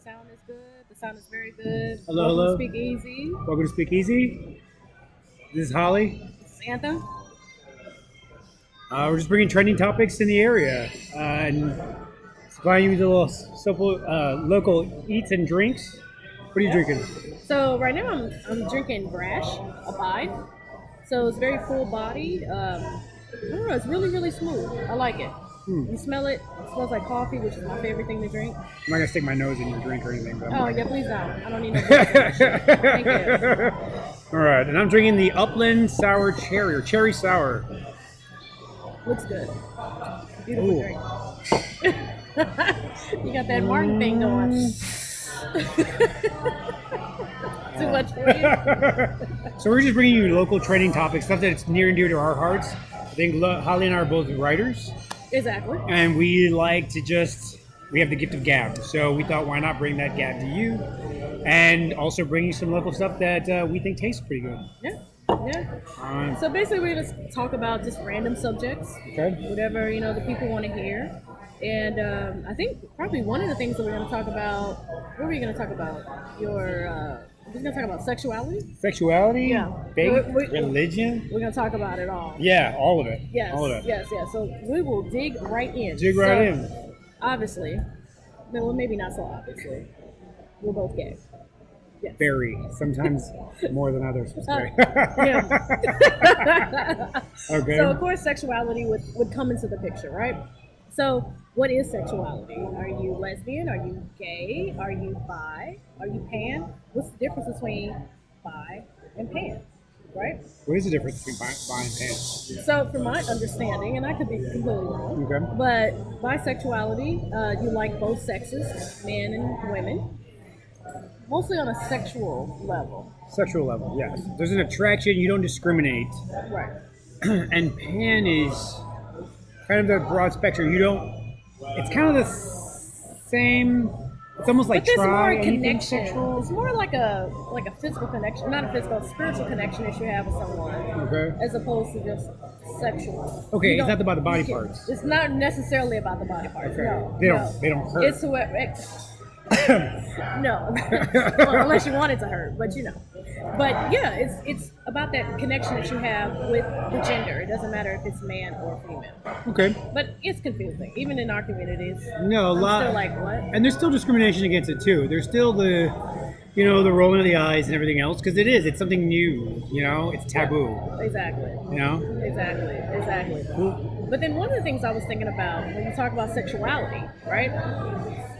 sound is good. The sound is very good. Hello, Welcome to hello. Speakeasy. Welcome to Speakeasy. This is Holly. This is Anthem. We're just bringing trending topics in the area and supplying you with a little simple local eats and drinks. What are you drinking? So right now I'm drinking Brash Abide. So it's very full bodied. I don't know. It's really smooth. I like it. You smell it. It smells like coffee, which is my favorite thing to drink. I'm not gonna stick my nose in your drink or anything. But Oh yeah, please don't. I don't need no. Thank you. All right, and I'm drinking the Upland Sour Cherry or Cherry Sour. Looks good. Beautiful Ooh. drink. You got that Martin thing going. Too much for you. So we're just bringing you local trending topics, stuff that's near and dear to our hearts. I think Holly and I are both writers, Exactly. and we like to we have the gift of gab. So we thought, why not bring that gab to you, and also bring you some local stuff that we think tastes pretty good. Yeah. Yeah. So basically, we're gonna talk about just random subjects, Okay. whatever the people want to hear. And I think probably one of the things that we're gonna talk about. What were we gonna talk about? We're gonna talk about sexuality. Sexuality, Yeah. faith, We- religion. We're gonna talk about it all. Yeah, all of it. Yes. All of it. Yes. So we will dig right in. Dig right So, in. Obviously, well, maybe not so obviously. We're both gay. Yes. Very. Sometimes more than others. Yeah. Okay. So of course sexuality would come into the picture, right? So what is sexuality? Are you lesbian? Are you gay? Are you bi? Are you pan? What's the difference between bi and pan? Right? What is the difference between bi and pan? So from my understanding, and I could be completely wrong, Okay. but bisexuality, you like both sexes, men and women, mostly on a sexual level. Sexual level, yes. There's an attraction, you don't discriminate. Right. And pan is kind of the broad spectrum. It's kind of the same. It's almost like But there's more anything connection. sexual. It's more like a physical connection, not a physical, a spiritual connection that you have with someone, Okay. as opposed to just sexual. Okay, You it's don't- not about the body you can- parts. It's not necessarily about the body parts. Okay. No, They no. don't hurt. It's whoever. No, well, unless you want it to hurt, but But yeah, it's about that connection that you have with the gender. It doesn't matter if it's man or female. Okay. But it's confusing, even in our communities. No, a I'm lot. still like, what? And there's still discrimination against it too. There's still the rolling of the eyes and everything else because it's something new. It's taboo. Exactly. Exactly. But then one of the things I was thinking about when you talk about sexuality, right?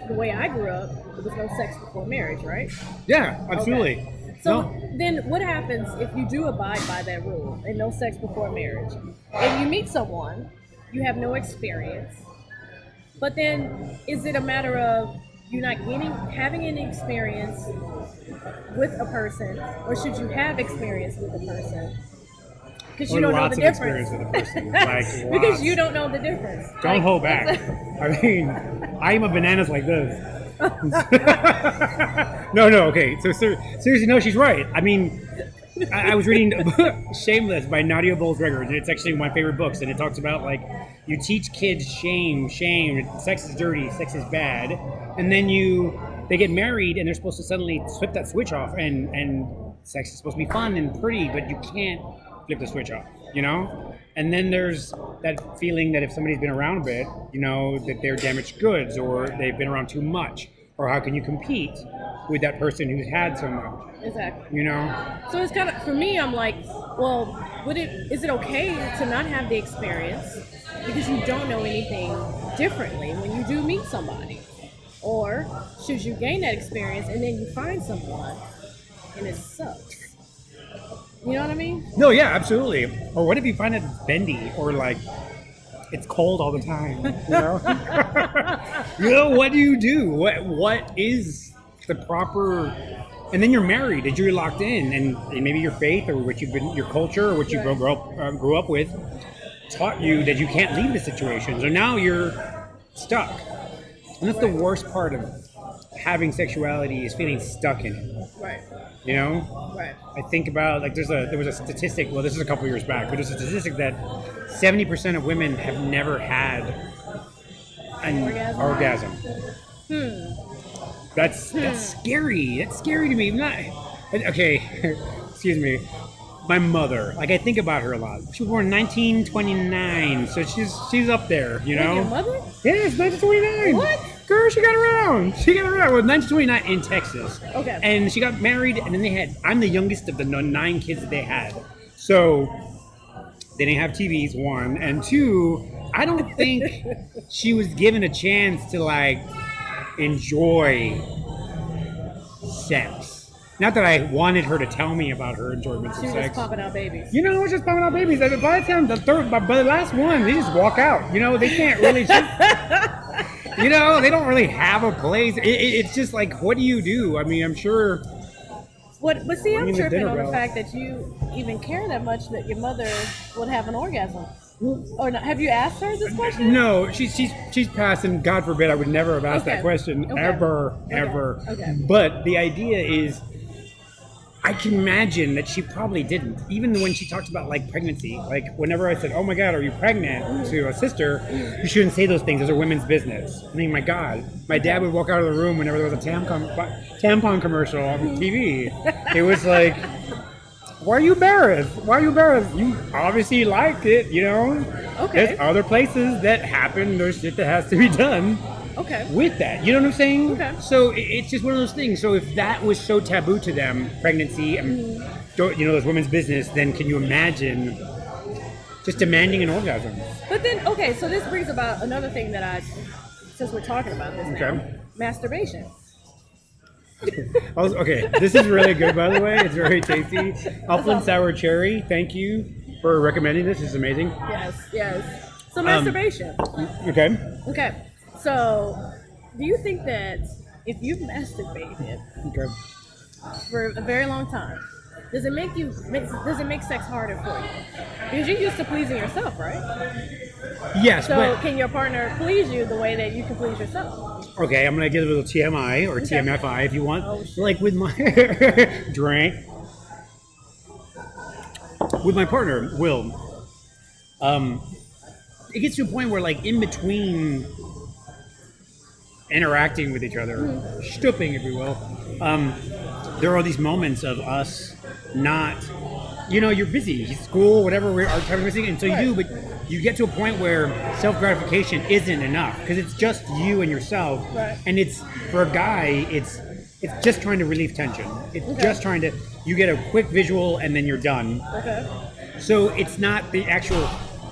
The way I grew up, there was no sex before marriage, right? Yeah, absolutely. So No. then what happens if you do abide by that rule and no sex before marriage? And you meet someone, you have no experience, but then is it a matter of you not having any experience with a person, or should you have experience with a person? Because you don't know Lots the of difference. experience with a person. Like, Because lots. you don't know the difference. Don't Like, hold back. I mean, I'm a bananas like this. No, okay. So seriously, no, she's right. I mean, I was reading Shameless by Nadia Bolz-Weber, and it's actually one of my favorite books. And it talks about like you teach kids shame. Sex is dirty. Sex is bad. And then they get married, and they're supposed to suddenly flip that switch off, and sex is supposed to be fun and pretty, but you can't flip the switch off. And then there's that feeling that if somebody's been around a bit, that they're damaged goods or they've been around too much, or how can you compete with that person who's had so much? Exactly. So it's kind of, for me, I'm like, well, is it okay to not have the experience because you don't know anything differently when you do meet somebody? Or should you gain that experience and then you find someone and it sucks? You know what I mean? No, yeah, absolutely. Or what if you find it bendy or like it's cold all the time? What do you do? What is the proper? And then you're married and you're locked in, and maybe your faith or your culture or what you grew up with taught you that you can't leave the situation. So now you're stuck, and that's the worst part of having sexuality is feeling stuck in it. Right. Right. I think about like there was a statistic. Well, this is a couple years back, but there's a statistic that 70% of women have never had an orgasm. That's scary. That's scary to me. Okay, excuse me. My mother, like I think about her a lot. She was born in 1929, so she's up there, you know. Your mother? Yes, 1929. What? Girl, she got around. Well, 1929 in Texas. Okay. And she got married, and then I'm the youngest of the 9 kids that they had. So they didn't have TVs, 1, and 2. I don't think she was given a chance to like enjoy sex. Not that I wanted her to tell me about her enjoyments of She was sex. just popping out babies. You know, it's just popping out babies. By the time by the last one, they just walk out. You know, they can't really just, you know, they don't really have a place. It's just like, what do you do? I mean, I'm sure. But see, I'm Ringing the tripping dinner on the bell. fact that you even care that much that your mother would have an orgasm. Or not. Have you asked her this question? No, she's passed, and God forbid I would never have asked that question ever. Okay. But the idea is, I can imagine that she probably didn't. Even when she talked about like pregnancy, like whenever I said, "Oh my God, are you pregnant?" to a sister, you shouldn't say those things. Those are women's business. I mean, my God, my dad would walk out of the room whenever there was a tampon commercial on TV. It was like, why are you embarrassed? Why are you embarrassed? You obviously liked it, you know? Okay. There's other places that happen. There's shit that has to be done Okay. with that. You know what I'm saying? Okay. So it's just one of those things. So if that was so taboo to them, pregnancy, and you know, this women's business, then can you imagine just demanding an orgasm? But then, okay, so this brings about another thing that since we're talking about this now, Okay. masturbation. Okay, this is really good, by the way. It's very tasty. Upland Sour Cherry, thank you for recommending this. This is amazing. Yes. So masturbation. Okay. Okay. So, do you think that if you've masturbated Okay. for a very long time, does it make sex harder for you? Because you're used to pleasing yourself, right? Yes, So but can your partner please you the way that you can please yourself? okay, I'm gonna give a little TMI or TMFI if you want. Oh, shit. Like with my drink, with my partner Will. It gets to a point where, like, in between interacting with each other, stooping, if you will, there are these moments of us not, you know, you're busy, school, whatever, our time is missing, and so you do, but you get to a point where self-gratification isn't enough because it's just you and yourself, and it's, for a guy, it's just trying to relieve tension. It's just trying to, you get a quick visual and then you're done. Okay. So it's not the actual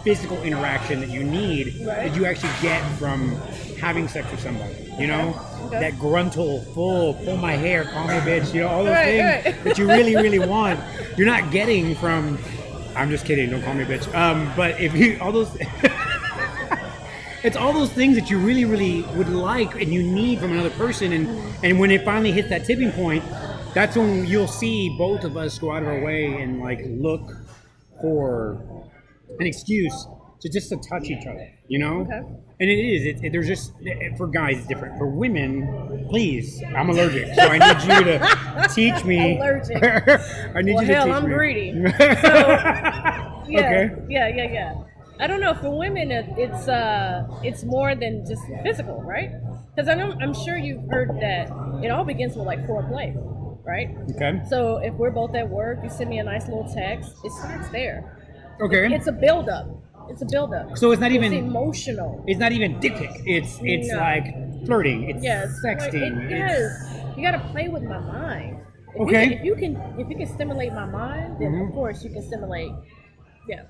physical interaction that you need that you actually get from having sex with somebody, you know? That gruntle, pull my hair, call me a bitch, you know, all those things that you really, really want, you're not getting from, I'm just kidding, don't call me a bitch. But if you, all those, it's all those things that you really, really would like and you need from another person, and when it finally hits that tipping point, that's when you'll see both of us go out of our way and like look for an excuse to just to touch each other, you know? Okay. And it is, there's just, for guys it's different. For women, please, I'm allergic, so I need you to teach me. Allergic. I need Well, you to hell, teach I'm me. greedy. Okay. Yeah. I don't know. For women, it's more than just physical, right? Because I'm sure you've heard that it all begins with like foreplay, right? Okay. So if we're both at work, you send me a nice little text. It starts there. Okay. It's a build-up. So it's not even emotional. It's not even dick pic. It's No. like flirting. It's sexting. You gotta play with my mind. If you can stimulate my mind, then of course you can stimulate. Yeah.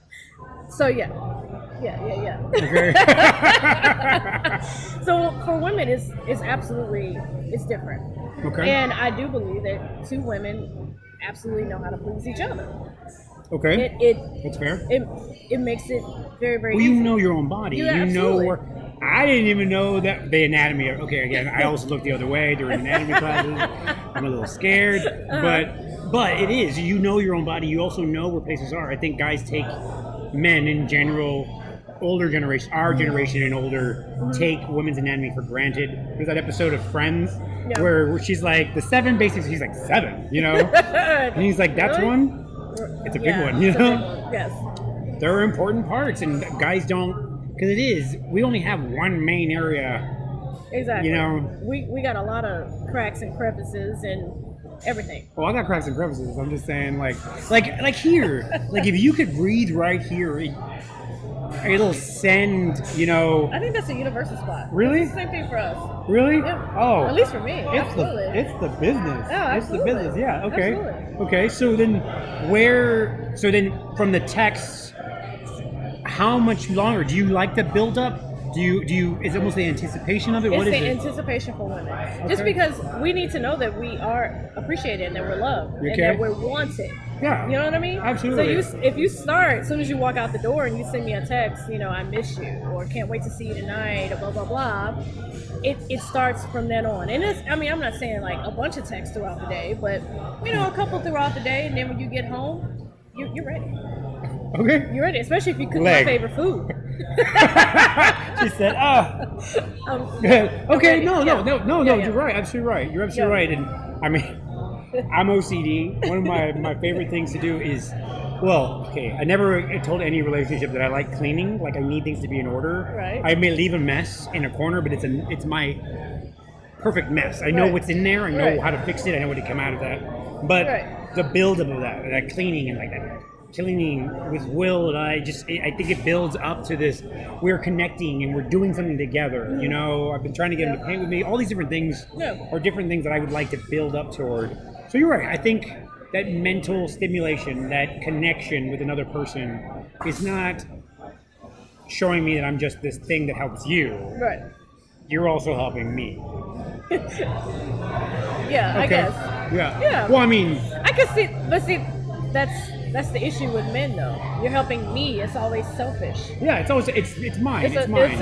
So yeah. Okay. So for women, it's absolutely different. Okay. And I do believe that two women absolutely know how to please each other. Okay. That's fair. It makes it very, very Well, easy. you know your own body. You know absolutely. where. I didn't even know that the anatomy. Okay, again, I also looked the other way during anatomy classes. I'm a little scared, but it is. You know your own body. You also know where places are. I think guys take, men in general, older generation, our generation and older, take women's anatomy for granted. There's that episode of Friends where she's like, the 7 basics. He's like, 7, you know, and he's like, that's Really? one. It's a big one, you it's a know. big one. Yes. There are important parts, and guys don't, because it is. We only have one main area Exactly. You know. We got a lot of cracks and crevices and everything. Well, I got cracks and crevices. I'm just saying, like here, like if you could breathe right here, it'll send, I think that's a universal spot. Really? It's the same thing for us. Really? Yeah. Oh. At least for me. It's Absolutely. it's the business. Yeah, It's the absolutely. business. Yeah. Okay. Absolutely. Okay. So then from the text, how much longer do you like the build up? Do you is it almost the anticipation of it? It's What is the it? anticipation for women. Just Okay. because we need to know that we are appreciated and that we're loved Okay. and that we're wanted. Yeah. You know what I mean? Absolutely. So if you start, as soon as you walk out the door and you send me a text, I miss you, or can't wait to see you tonight, or blah, blah, blah, it starts from then on. And I'm not saying like a bunch of texts throughout the day, but, a couple throughout the day. And then when you get home, you're ready. Okay. You're ready, especially if you cook Leg. my favorite food. She said, okay, ready. no, Yeah. you're right. Absolutely right. You're absolutely right. And I mean, I'm OCD. One of my favorite things to do is, I never told any relationship that I like cleaning. Like I need things to be in order. Right. I may leave a mess in a corner, but it's my perfect mess. I know Right. what's in there. I know Right. how to fix it. I know what to come out of that. But Right. the buildup of that cleaning and like that. Cleaning with Will and I think it builds up to this. We're connecting and we're doing something together. I've been trying to get him to paint with me. All these different things are different things that I would like to build up toward. So you're right. I think that mental stimulation, that connection with another person, is not showing me that I'm just this thing that helps you. Right. You're also helping me. Yeah, I guess. Yeah. Yeah. Well, I mean, I can see, but see, that's the issue with men, though. You're helping me. It's always selfish. yeah. It's always it's mine. It's mine.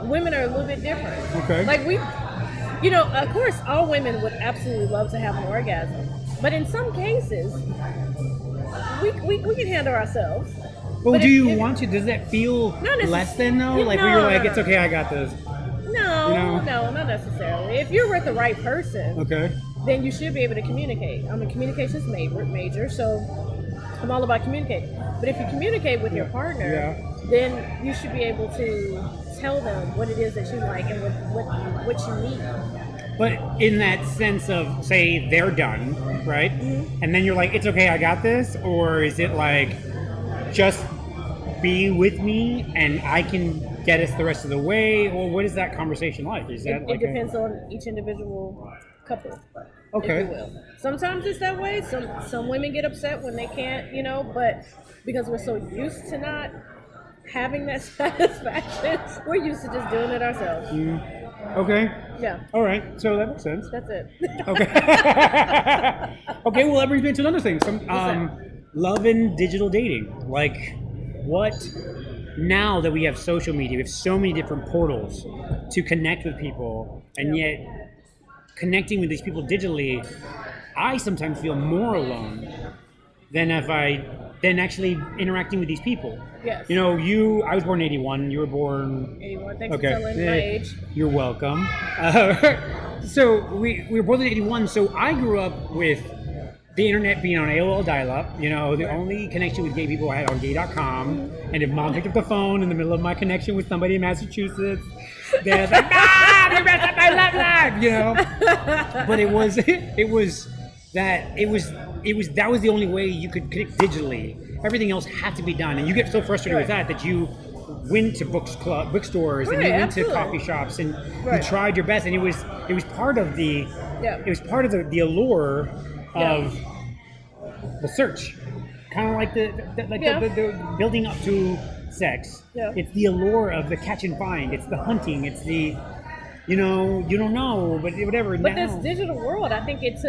Women are a little bit different. Okay. Like of course, all women would absolutely love to have an orgasm, but in some cases, we can handle ourselves. Well, But do you if- want to? Does that feel Not necess- less than though? Like No, where you're like, no, it's no. okay, I got this. No, not necessarily. If you're with the right person, Okay. then you should be able to communicate. I'm a communications major, so I'm all about communicating. But if you communicate with your partner, then you should be able to tell them what it is that you like and what you need. But in that sense of, say, they're done, right? Mm-hmm. And then you're like, it's okay, I got this? Or is it like, just be with me and I can get us the rest of the way? Or what is that conversation like? Is that It depends on each individual couple. Okay. If you will. Sometimes it's that way. Some women get upset when they can't, but because we're so used to not having that satisfaction, we're used to just doing it ourselves. Okay. Yeah. All right. So that makes sense. That's it. Okay. Okay. Well, that brings me to another thing. Love and digital dating. Like, what? Now that we have social media, we have so many different portals to connect with people, and yet connecting with these people digitally, I sometimes feel more alone than actually interacting with these people. Yes. I was born in 81. You were born. 81. Thanks for telling my age. You're welcome. So we were both in 81. So I grew up with the internet being on AOL dial-up. The only connection with gay people I had on gay.com. And if mom picked up the phone in the middle of my connection with somebody in Massachusetts, they're like, they messed up my love life, But that was the only way you could connect digitally. Everything else had to be done, and you get so frustrated with that you went to bookstores, and you went to coffee shops, and you tried your best, and it was part of the the allure of the search, kind of like the building up to sex. Yeah. It's the allure of the catch and find. It's the hunting. It's the you don't know, but whatever. But now. this digital world, I think it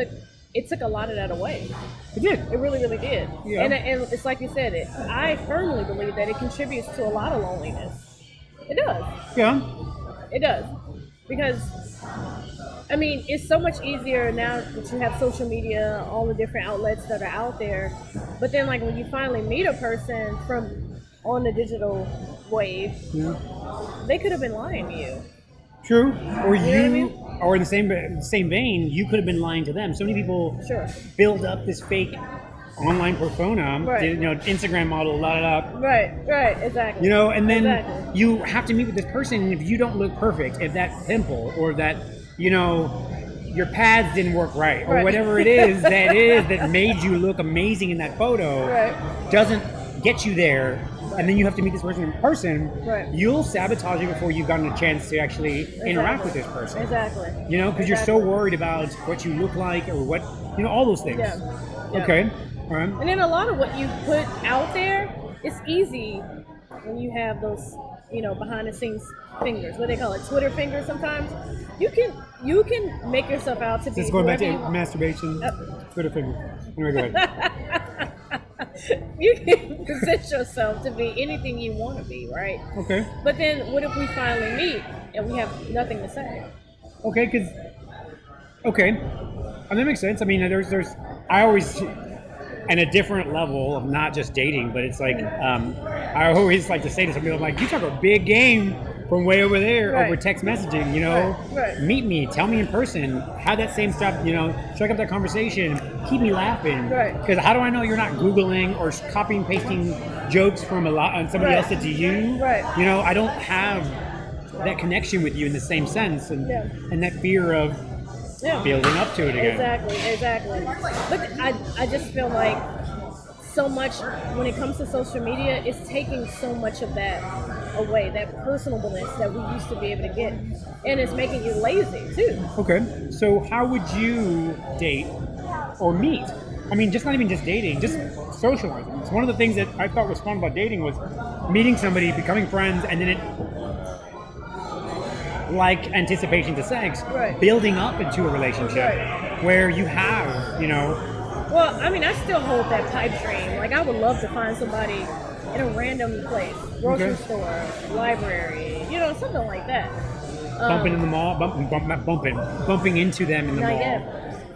took a lot of that away. It did. It really, really did. Yeah. And it's like you said, I firmly believe that it contributes to a lot of loneliness. It does. Yeah. It does. Because, it's so much easier now that you have social media, all the different outlets that are out there. But then, like, when you finally meet a person from on the digital wave, they could have been lying to you. True. Or You know what I mean? or in the same vein, you could have been lying to them. So many people build up this fake online persona, Right. Instagram model, la la la. Right, exactly. And then Exactly. you have to meet with this person, and if you don't look perfect, if that pimple or that, your pads didn't work right, or Right. whatever it is that made you look amazing in that photo, Right. doesn't get you there, and then you have to meet this person in person, Right. you'll sabotage it before you've gotten a chance to actually interact with this person. Exactly. Because you're so worried about what you look like or what, all those things. Yeah. Okay. All right. And then a lot of what you put out there, it's easy when you have those, behind the scenes fingers. What they call it, Twitter fingers. Sometimes you can make yourself out to be. Just going back to whoever you- masturbation, Twitter finger. Anyway, go ahead. You can present yourself to be anything you want to be, right? Okay. But then, what if we finally meet and we have nothing to say? Okay, and that makes sense. I mean, there's I always, and a different level of not just dating, but it's like I always like to say to somebody, I'm like, you talk a big game from way over there Right. over text messaging, Right. meet me, tell me in person, have that same stuff, strike up that conversation, keep me laughing. Right. Because how do I know you're not Googling or copying pasting jokes from somebody Right. else that to you? Right. I don't have that connection with you in the same sense, and Yeah. and that fear of Yeah. building up to it again. Exactly. But I just feel like so much when it comes to social media, it's taking so much of that away, that personableness that we used to be able to get, and it's making you lazy too. Okay, so how would you date or meet? I mean, not even just dating, just socializing. It's one of the things that I thought was fun about dating was meeting somebody, becoming friends, and then it, like anticipation to sex, Right. building up into a relationship Right. where you have, Well, I mean, I still hold that pipe dream. Like, I would love to find somebody in a random place, grocery Okay. store, library, something like that. bumping in the mall, bumping into them in the Not mall. yet.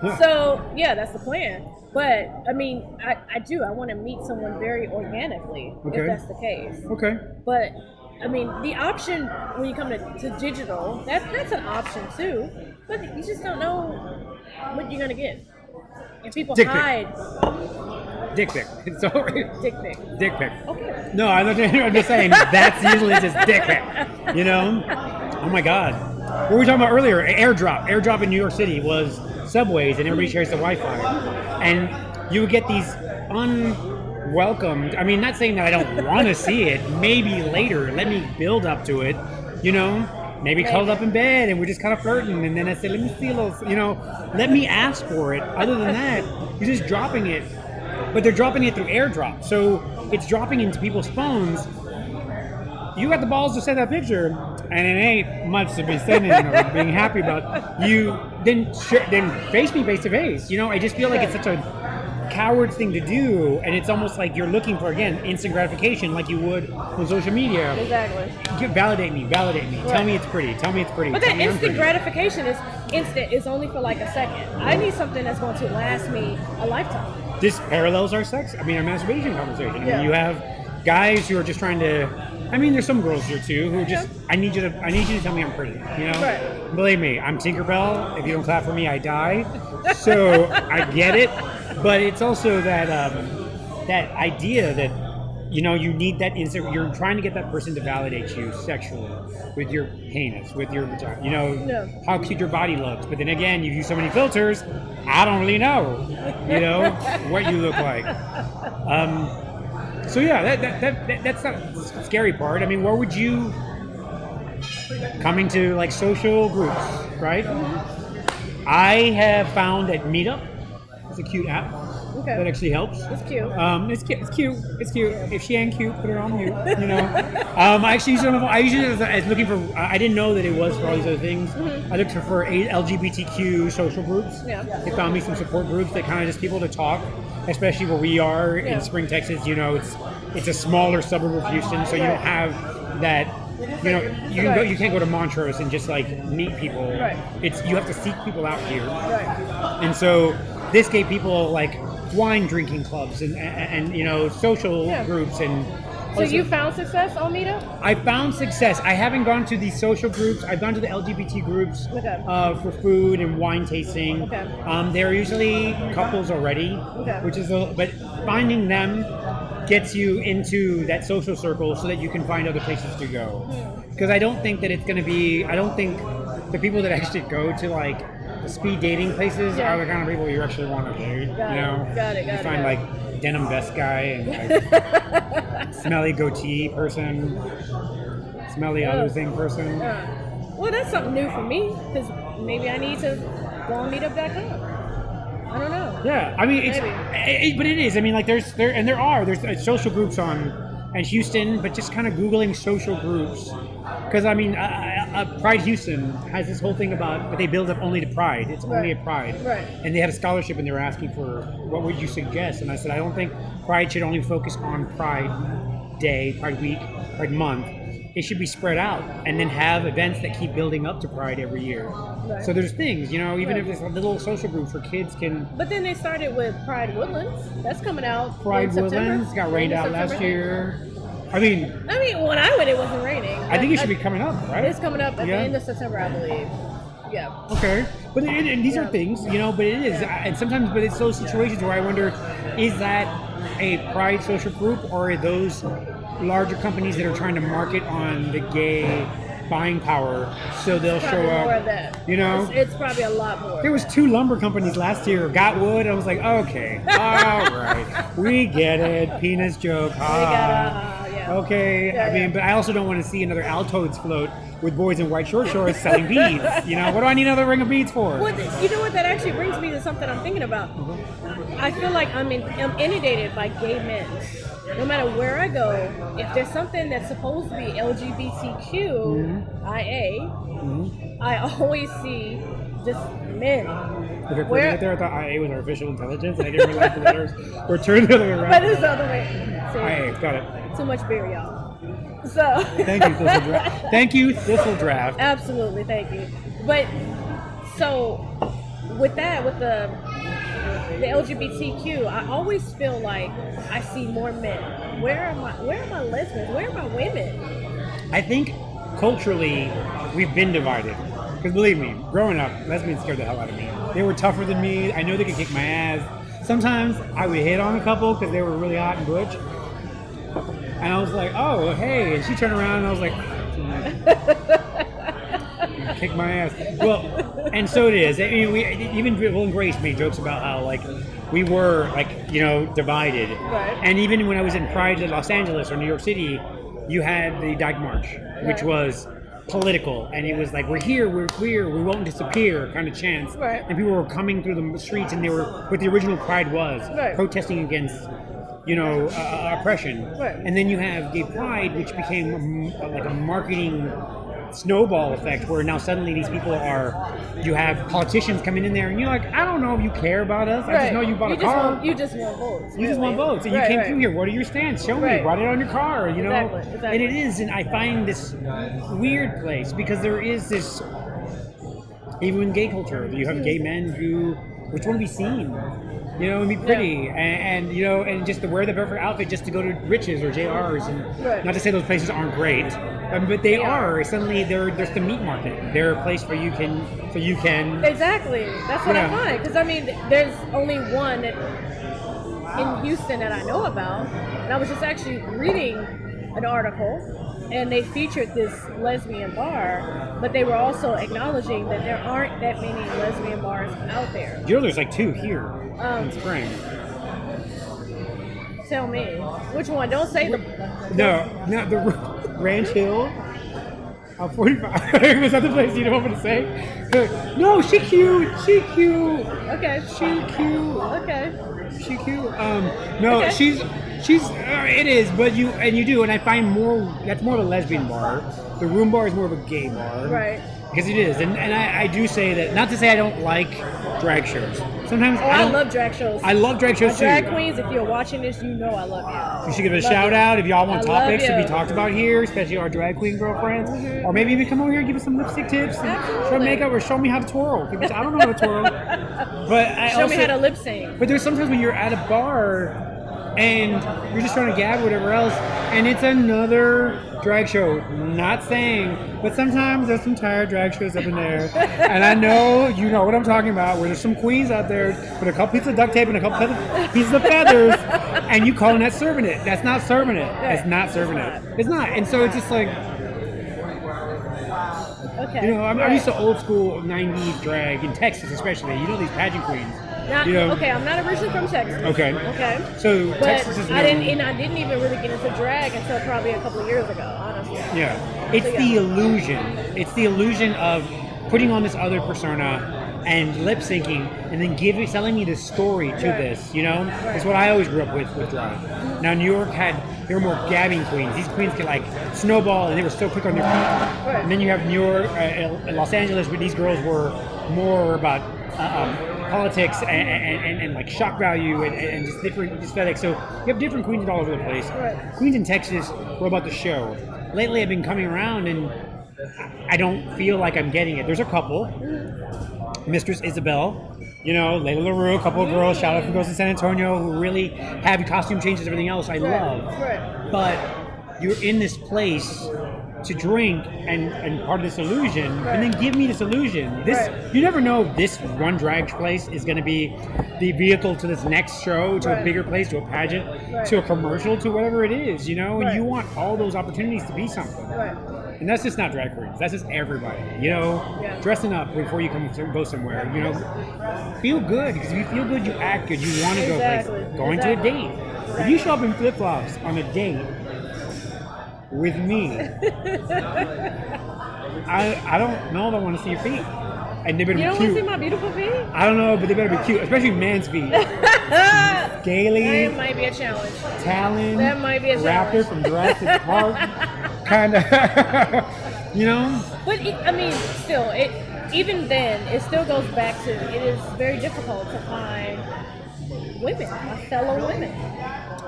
Yeah. So, yeah, that's the plan. But, I mean, I want to meet someone very organically, Okay. if that's the case. Okay. But, I mean, the option when you come to digital, that's an option too. But you just don't know what you're going to get. And people Dick pic. hide Dick pic. So, dick pic. dick pic. Okay. No, I'm just saying that's usually just dick pic. Oh my God. What were we talking about earlier? Airdrop. Airdrop in New York City was subways, and everybody shares the Wi-Fi, and you would get these unwelcomed. I mean, not saying that I don't want to see it. Maybe later. Let me build up to it. Maybe cuddled up in bed and we're just kind of flirting, and then I said, let me see a little. Let me ask for it. Other than that, you're just dropping it. But they're dropping it through airdrop, so it's dropping into people's phones. You got the balls to send that picture, and it ain't much to be sending or being happy about. You then face me face to face. I just feel like it's such a coward's thing to do, and it's almost like you're looking for, again, instant gratification, like you would on social media. Exactly. Validate me. Tell Right. me it's pretty. But Tell that me I'm instant pretty. gratification is instant. It's only for like a second. I need something that's going to last me a lifetime. This parallels our masturbation conversation. I Yeah. mean, you have guys who are just trying to. I mean, there's some girls here too who are just. I need you to tell me I'm pretty. Right. Believe me, I'm Tinkerbell. If you don't clap for me, I die. So I get it, but it's also that that idea that you need that instant. You're trying to get that person to validate you sexually with your penis, with your vagina. Yeah. How cute your body looks. But then again, you've used so many filters. I don't really know. What you look like. So yeah, that's not the scary part. I mean, where would you coming to like social groups, right? I have found that Meetup is a cute app Okay. that actually helps. It's cute. It's cute. If she ain't cute, put her on mute. I actually use it on my phone. I usually as looking for. I didn't know that it was for all these other things. I looked for LGBTQ social groups. Yeah. They found me some support groups that kind of just people to talk, especially where we are Yeah. in Spring, Texas. It's a smaller suburb of Houston, so you don't have that. You can't go to Montrose and just like meet people. Right. You have to seek people out here. Right. And so this gave people like wine drinking clubs and social Yeah. groups and So you found success on Meetup? I found success. I haven't gone to the social groups. I've gone to the LGBT groups for food and wine tasting. Okay. They're usually couples already, which is but finding them gets you into that social circle so that you can find other places to go. Because I don't think that it's going to be. I don't think the people that actually go to like the speed dating places are the kind of people you actually want to date. Got it. You find like denim vest guy and like smelly goatee person, smelly other thing person. Well, that's something new for me because maybe I need to go on Meetup.com. I don't know. Yeah, I mean, but it is. I mean, like there's social groups on Houston, but just kind of Googling social groups. Because, I mean, Pride Houston has this whole thing about, but they build up only to Pride. It's only a Pride. Right. And they had a scholarship and they were asking for, what would you suggest? And I said, I don't think Pride should only focus on Pride Day, Pride Week, Pride Month. It should be spread out and then have events that keep building up to Pride every year. Right. So there's things, even if it's little social groups where kids can... But then they started with Pride Woodlands. That's coming out Pride in September. Woodlands got rained out last year. I mean, when I went, it wasn't raining. I think it should be coming up, right? It's coming up at the end of September, I believe. Yeah. Okay. But and these are things, but it is. And sometimes, but it's those situations where I wonder, is that a Pride social group or are those larger companies that are trying to market on the gay buying power so they'll show up? More of that. It's probably a lot more. There was 2 lumber companies last year, got wood. I was like, okay, all right, we get it. Penis joke. Okay, I mean, but I also don't want to see another Altoids float with boys in white shorts selling beads. What do I need another ring of beads for? Well, you know what? That actually brings me to something I'm thinking about. I feel like I'm inundated by gay men. No matter where I go, if there's something that's supposed to be LGBTQIA, I always see just men. If you're putting it there, I thought IA was artificial intelligence, and I didn't realize the letters were turned the other way around. But it's the other way. IA, got it. Too much beer, y'all. So. Thank you, Thistle Draft. Thank you, Thistle Draft. Absolutely, thank you. But so with that, with the LGBTQ, I always feel like I see more men. Where are my lesbians? Where are my women? I think culturally we've been divided. Because believe me, growing up, lesbians scared the hell out of me. They were tougher than me. I know they could kick my ass. Sometimes I would hit on a couple because they were really hot and butch. And I was like, oh, hey. And she turned around and I was like, kick my ass. Well, and so it is. I mean, even Will and Grace made jokes about how, like, we were, like, divided. Right. And even when I was in Pride in Los Angeles or New York City, you had the Dyke March, which was political. And it was like, we're here, we're queer, we won't disappear kind of chants. Right. And people were coming through the streets and they were, what the original Pride was, protesting against oppression. Right. And then you have Gay Pride, which became like a marketing snowball effect where now suddenly these people you have politicians coming in there and you're like, I don't know if you care about us. I just know you bought a car. You just want votes. You just want votes. And you came through here. What are your stands? Show me. Write it on your car, Exactly. And it is, and I find this weird place because there is this, even in gay culture, you have gay men who just want to be seen. And be pretty, and just to wear the perfect outfit just to go to Riches or JR's, and not to say those places aren't great, but they are. Suddenly, there's the meat market. They're a place where you can. Exactly. That's what I find. Because I mean, there's only one in Houston that I know about, and I was just actually reading an article, and they featured this lesbian bar, but they were also acknowledging that there aren't that many lesbian bars out there. There's like 2 here in Spring. Tell me, which one? Don't say the... No, not the Ranch Hill. 45. Was that the place you don't want me to say? No, she cute. Okay. She cute. Okay. She cute. No, okay. She's. It is, but you do, and I find that's more of a lesbian bar. The Room Bar is more of a gay bar. Right. Because it is, and I do say that, not to say I don't like drag shows. Sometimes I love drag shows. I love drag shows too. Drag queens, if you're watching this, you know I love you. You should give it a shout out if y'all want topics to be talked about here, especially our drag queen girlfriends. Mm-hmm. Or maybe even come over here and give us some lipstick tips and show makeup or show me how to twirl. Because I don't know how to twirl. But show me how to lip sync. But there's sometimes when you're at a bar and you're just trying to gab whatever else, and it's another drag show. Not saying, but sometimes there's some tired drag shows up in there, and I know you know what I'm talking about, where there's some queens out there with a couple pieces of duct tape and a couple pieces of feathers, and you calling that serving it. That's not serving it. It's not serving it. It's not. And so it's just like, Okay. you know, I'm used to old school 90s drag in Texas, especially. You know these pageant queens. Not, you know? Okay, I'm not originally from Texas. Okay. Okay. So But Texas is known. I didn't even really get into drag until probably a couple of years ago, honestly. Yeah. It's the illusion. It's the illusion of putting on this other persona and lip syncing and then selling me the story to this, you know? It's what I always grew up with drag. Now New York there were more gabbing queens. These queens could like snowball and they were so quick on their feet. Right. And then you have New York, Los Angeles, where these girls were more about politics and like shock value and just different aesthetics. So you have different queens all over the place. Right. Queens in Texas were about the show. Lately I've been coming around and I don't feel like I'm getting it. There's a couple. Mistress Isabel, you know, Layla LaRue, a couple of girls, shout out from Girls in San Antonio, who really have costume changes, everything else I love. Right. But you're in this place to drink and part of this illusion, and then give me this illusion. You never know if this one drag place is going to be the vehicle to this next show, to a bigger place, to a pageant, to a commercial, to whatever it is, you know, and you want all those opportunities to be something. Right. And that's just not drag queens. That's just everybody. You know, dressing up before you go somewhere. You know, feel good, because if you feel good, you act good. You want to go places. Going to a date. If you show up in flip flops on a date with me, I don't know if I want to see your feet. And they better You be don't cute. want to see my beautiful feet? I don't know, but they better be cute, especially man's feet. Scaly. That might be a challenge. Talon. That might be a Raptor challenge. from Jurassic Park. Kind of, you know? But still, even then, it still goes back to, it is very difficult to find women, fellow women.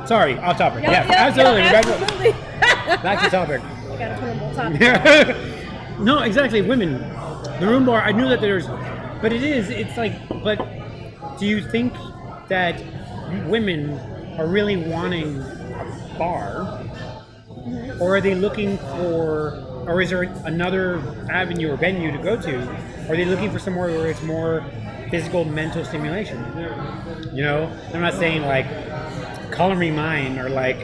Sorry, off topic. Absolutely. Absolutely. Back to topic. I gotta put them on topic. No, exactly. Women. The room bar, I knew that but it's like, but do you think that women are really wanting a bar? Or are they looking or is there another avenue or venue to go to? Are they looking for somewhere where it's more physical, mental stimulation? You know, I'm not saying like color me mine or like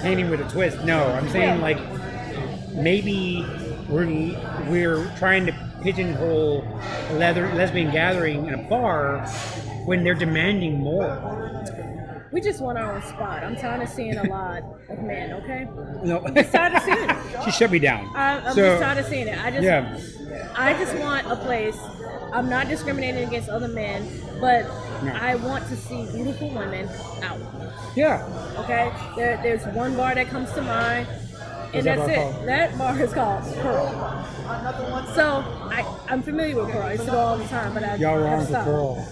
painting with a twist. No, I'm saying like maybe we're trying to pigeonhole a lesbian gathering in a bar when they're demanding more. We just want our own spot. I'm tired of seeing a lot of men, okay? No. I'm just tired of seeing it. She shut me down. I'm just tired of seeing it. I just want a place. I'm not discriminating against other men, but I want to see beautiful women out. Yeah. Okay? There's one bar that comes to mind, and that's it. Called? That bar is called Pearl. So I'm familiar with Pearl. I used to go all the time, but y'all wrong for Pearl.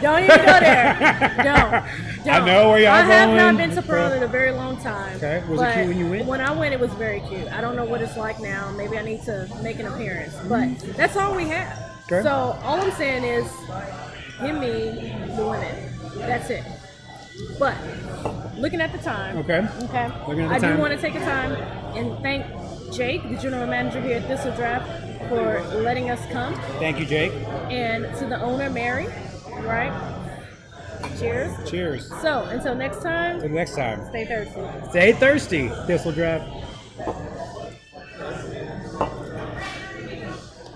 Don't even go there. Don't. I know where y'all going. I have not been to Pearl in a very long time. Okay. Was it cute when you went? When I went, it was very cute. I don't know what it's like now. Maybe I need to make an appearance. But that's all we have. Okay. So all I'm saying is, give me the women. That's it. But looking at the time. Okay. Looking at the time. I do want to take a time and thank Jake, the general manager here at Thistle Draft, for letting us come. Thank you, Jake. And to the owner, Mary, right? Cheers. Cheers. So, until next time. Until next time. Stay thirsty. Stay thirsty, Thistle Draft.